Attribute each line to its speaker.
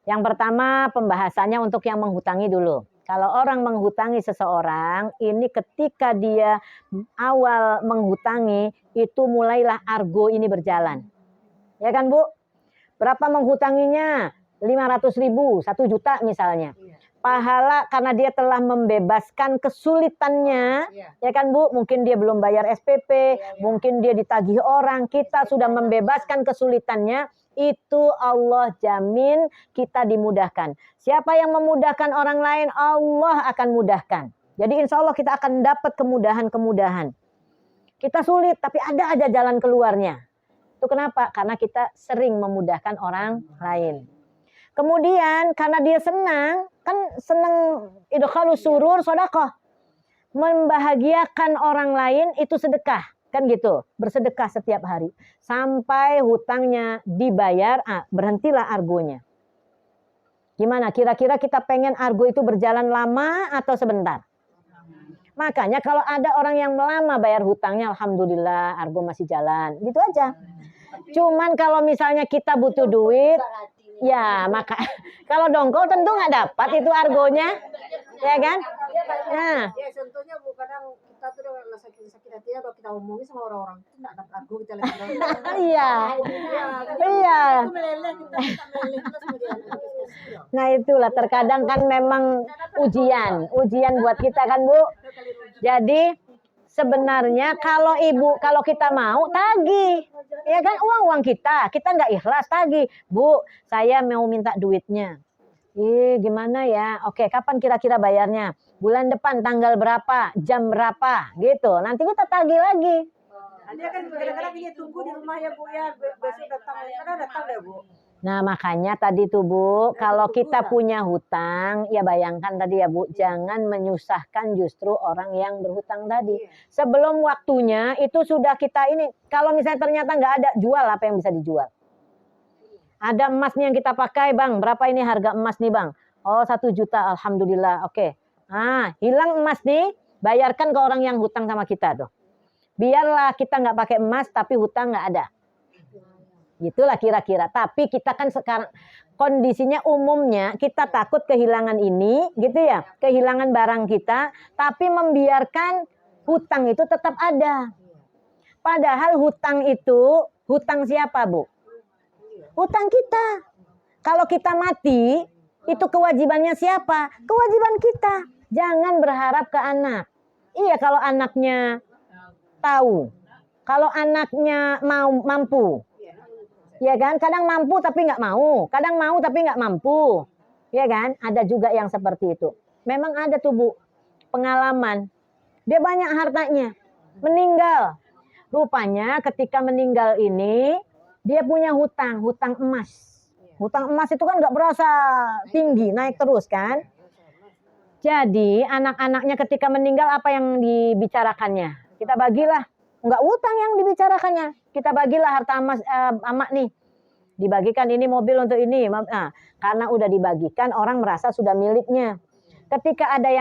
Speaker 1: Yang pertama pembahasannya untuk yang menghutangi dulu. Kalau orang menghutangi seseorang, ini ketika dia awal menghutangi, itu mulailah argo ini berjalan. Ya kan Bu? Berapa menghutanginya? 500.000, 1 juta misalnya. Pahala karena dia telah membebaskan kesulitannya, ya kan Bu? Mungkin dia belum bayar SPP, mungkin dia ditagih orang, kita sudah membebaskan kesulitannya, itu Allah jamin kita dimudahkan. Siapa yang memudahkan orang lain, Allah akan mudahkan. Jadi insya Allah kita akan dapat kemudahan-kemudahan. Kita sulit, tapi ada aja jalan keluarnya. Itu kenapa? Karena kita sering memudahkan orang lain. Kemudian karena dia senang, kan senang idkhalus surur sedekah. Membahagiakan orang lain itu sedekah, kan gitu. Bersedekah setiap hari sampai hutangnya dibayar, berhentilah argonya. Gimana? Kira-kira kita pengen argo itu berjalan lama atau sebentar? Makanya kalau ada orang yang lama bayar hutangnya, alhamdulillah argo masih jalan. Gitu aja. Cuman kalau misalnya kita butuh duit, ya maka kalau dongkol tentu nggak dapat itu argonya, ya kan? Nah,
Speaker 2: ya contohnya Bu, kadang kita tuh udah sakit hatinya kalau kita omongin sama orang-orang itu nggak dapat argo kita lagi.
Speaker 1: Iya, iya. Nah itulah terkadang kan memang ujian buat kita kan Bu. Jadi sebenarnya kalau kita mau tagih, ya kan uang kita nggak ikhlas tagih, Bu, saya mau minta duitnya. Gimana ya? Oke, kapan kira-kira bayarnya? Bulan depan tanggal berapa? Jam berapa? Gitu. Nanti kita tagih lagi.
Speaker 2: Dia kan kadang-kadang dia tunggu di rumah ya Bu ya, besok datang, kadang datang deh Bu.
Speaker 1: Nah makanya tadi tuh Bu, kalau kita punya hutang, ya bayangkan tadi ya Bu, jangan menyusahkan justru orang yang berhutang tadi. Sebelum waktunya itu sudah kita ini, kalau misalnya ternyata nggak ada, jual apa yang bisa dijual. Ada emas nih yang kita pakai Bang, berapa ini harga emas nih Bang? Oh 1 juta, alhamdulillah, oke. Hilang emas nih, bayarkan ke orang yang hutang sama kita tuh. Biarlah kita nggak pakai emas, tapi hutang nggak ada. Gitulah kira-kira. Tapi kita kan sekarang kondisinya umumnya kita takut kehilangan ini, gitu ya, kehilangan barang kita, tapi membiarkan hutang itu tetap ada. Padahal hutang itu, hutang siapa Bu? Hutang kita. Kalau kita mati, itu kewajibannya siapa? Kewajiban kita. Jangan berharap ke anak. Iya kalau anaknya tahu, kalau anaknya mampu. Ya kan, kadang mampu tapi nggak mau, kadang mau tapi nggak mampu, ya kan? Ada juga yang seperti itu. Memang ada tuh Bu, pengalaman. Dia banyak hartanya, meninggal. Rupanya ketika meninggal ini, dia punya hutang emas. Hutang emas itu kan nggak berasa tinggi, naik terus kan? Jadi anak-anaknya ketika meninggal apa yang dibicarakannya? Kita bagilah. Enggak utang yang dibicarakannya. Kita bagilah harta amak nih. Dibagikan ini mobil untuk ini. Karena udah dibagikan orang merasa sudah miliknya. Ketika ada yang